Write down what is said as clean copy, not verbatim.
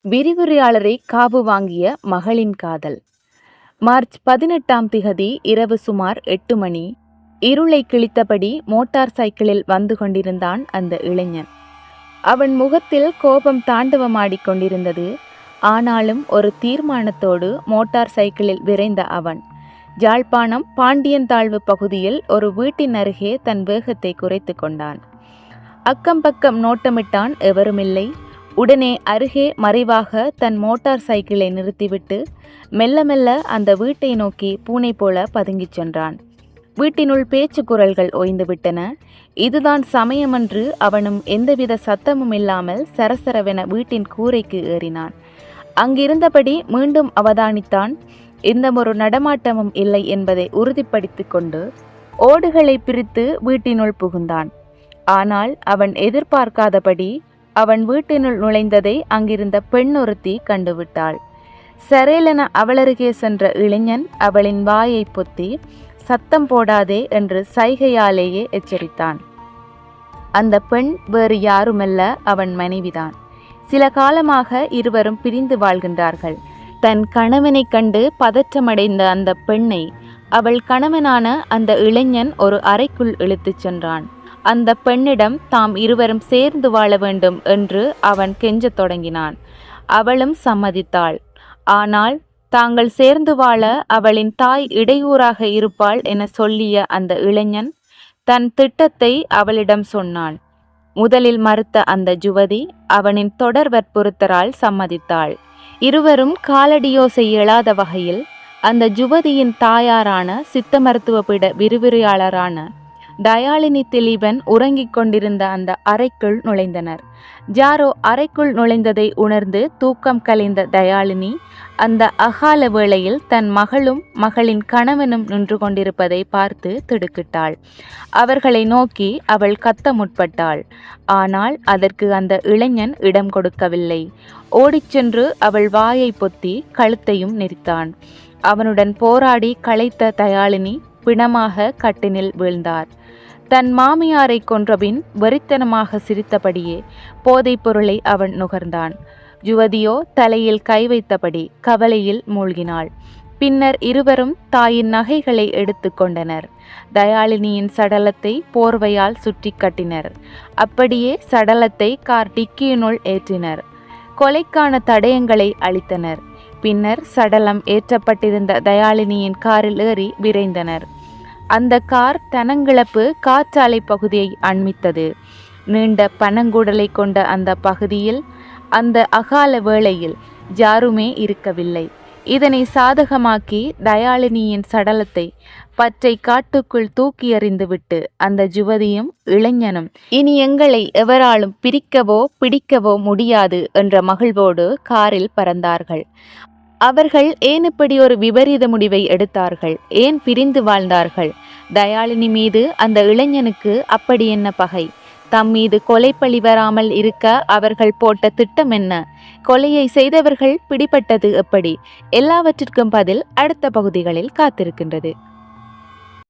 விரிவுரையாளரை காவு வாங்கிய மகளின் காதல். மார்ச் 18 இரவு சுமார் 8 மணி. இருளை கிழித்தபடி மோட்டார் சைக்கிளில் வந்து கொண்டிருந்தான் அந்த இளைஞன். அவன் முகத்தில் கோபம் தாண்டவமாடிக் கொண்டிருந்தது. ஆனாலும் ஒரு தீர்மானத்தோடு மோட்டார் சைக்கிளில் விரைந்த அவன் யாழ்ப்பாணம் பாண்டியன்தாழ்வு பகுதியில் ஒரு வீட்டின் அருகே தன் வேகத்தை குறைத்து கொண்டான். அக்கம் பக்கம் நோட்டமிட்டான், எவருமில்லை. உடனே அருகே மறைவாக தன் மோட்டார் சைக்கிளை நிறுத்திவிட்டு மெல்ல மெல்ல அந்த வீட்டை நோக்கி பூனை போல பதுங்கிச் சென்றான். வீட்டினுள் பேச்சு குரல்கள் ஓய்ந்துவிட்டன. இதுதான் சமயமன்று அவனும் எந்தவித சத்தமும் இல்லாமல் சரசரவென வீட்டின் கூரைக்கு ஏறினான். அங்கிருந்தபடி மீண்டும் அவதானித்தான். எந்தவொரு நடமாட்டமும் இல்லை என்பதை உறுதிப்படுத்தி கொண்டு ஓடுகளை பிரித்து வீட்டினுள் புகுந்தான். ஆனால் அவன் எதிர்பார்க்காதபடி அவன் வீட்டினுள் நுழைந்ததை அங்கிருந்த பெண் ஒருத்தி கண்டுவிட்டாள். சரேலென அவளருகே சென்ற இளைஞன் அவளின் வாயை பொத்தி சத்தம் போடாதே என்று சைகையாலேயே எச்சரித்தான். அந்த பெண் வேறு யாருமல்ல, அவன் மனைவிதான். சில காலமாக இருவரும் பிரிந்து வாழ்கின்றார்கள். தன் கணவனை கண்டு பதற்றமடைந்த அந்த பெண்ணை அவள் கணவனான அந்த இளைஞன் ஒரு அறைக்குள் இழுத்துச் சென்றான். அந்த பெண்ணிடம் தாம் இருவரும் சேர்ந்து வாழ வேண்டும் என்று அவன் கெஞ்சத் தொடங்கினான். அவளும் சம்மதித்தாள். ஆனால் தாங்கள் சேர்ந்து வாழ அவளின் தாய் இடையூறாக இருப்பாள் என சொல்லிய அந்த இளைஞன் தன் திட்டத்தை அவளிடம் சொன்னான். முதலில் மறுத்த அந்த யுவதி அவனின் தொடர் வற்புறுத்தலால் சம்மதித்தாள். இருவரும் காலடியோசை எழாத வகையில் அந்த யுவதியின் தாயாரான சித்த மருத்துவ பீட விரிவுரையாளரான தயாளினி திலீபன் உறங்கிக் கொண்டிருந்த அந்த அறைக்குள் நுழைந்தனர். ஜாரோ அறைக்குள் நுழைந்ததை உணர்ந்து தூக்கம் கலைந்த தயாளினி அந்த அகால வேளையில் தன் மகளும் மகளின் கணவனும் நின்று கொண்டிருப்பதை பார்த்து திடுக்கிட்டாள். அவர்களை நோக்கி அவள் கத்த முற்பட்டாள். ஆனால் அதற்கு அந்த இளைஞன் இடம் கொடுக்கவில்லை. ஓடிச் சென்று அவள் வாயை பொத்தி கழுத்தையும் நெரித்தான். அவனுடன் போராடி களைத்த தயாளினி பிணமாக கட்டினில் வீழ்ந்தார். தன் மாமியாரை கொன்றபின் வெறித்தனமாக சிரித்தபடியே போதைப் பொருளை அவன் நுகர்ந்தான். யுவதியோ தலையில் கை வைத்தபடி கவலையில் மூழ்கினாள். பின்னர் இருவரும் தாயின் நகைகளை எடுத்து கொண்டனர். தயாளினியின் சடலத்தை போர்வையால் சுற்றி கட்டினர். அப்படியே சடலத்தை கார் டிக்கியினுள் ஏற்றினர். கொலைக்கான தடயங்களை அளித்தனர். பின்னர் சடலம் ஏற்றப்பட்டிருந்த தயாளினியின் காரில் ஏறி விரைந்தனர். அந்த கார் தனங்கிழப்பு காற்றாலை பகுதியை அண்மித்தது. நீண்ட பனங்குடலை கொண்ட அந்த பகுதியில் அந்த அகால வேளையில் யாருமே இருக்கவில்லை. இதனை சாதகமாக்கி தயாளினியின் சடலத்தை பற்றை காட்டுக்குள் தூக்கி எறிந்துவிட்டு அந்த யுவதியும் இளைஞனும் இனி எங்களை எவராலும் பிரிக்கவோ பிடிக்கவோ முடியாது என்ற மகிழ்வோடு காரில் பறந்தார்கள். அவர்கள் ஏன் இப்படி ஒரு விபரீத முடிவை எடுத்தார்கள்? ஏன் பிரிந்து வாழ்ந்தார்கள்? தயாளினி மீது அந்த இளைஞனுக்கு அப்படி என்ன பகை? தம் மீது கொலைப்பழி வராமல் இருக்க அவர்கள் போட்ட திட்டம் என்ன? கொலையை செய்தவர்கள் பிடிபட்டது எப்படி? எல்லாவற்றிற்கும் பதில் அடுத்த பகுதிகளில் காத்திருக்கின்றது.